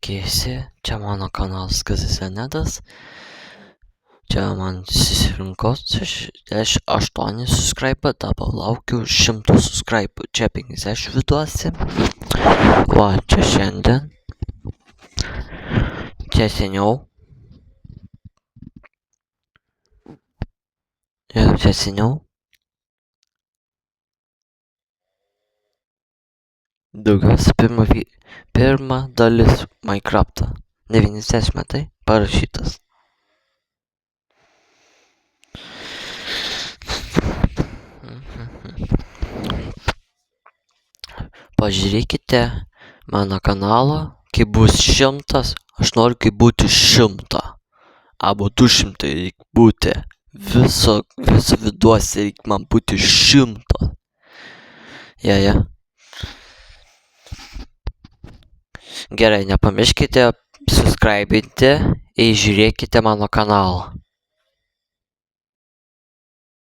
sveiki visi, čia mano kanalas Kazisenedas. Čia man susirinko 68 subscribe, dabar laukiu 100 subscribe, čia 50 viduose. Va, čia šiandien. Čia seniau. Ir čia seniau. Daugiausia pirma dalis Minecraft'o. 90 metai parašytas. Pažiūrėkite mano kanalą, kai bus 100, aš noriu, kai būti 100. Arba 200 reikia būti. Viso viduose reikia man būti 100. Ja. Gerai, nepamirškite subscribinti ir žiūrėkite mano kanalą.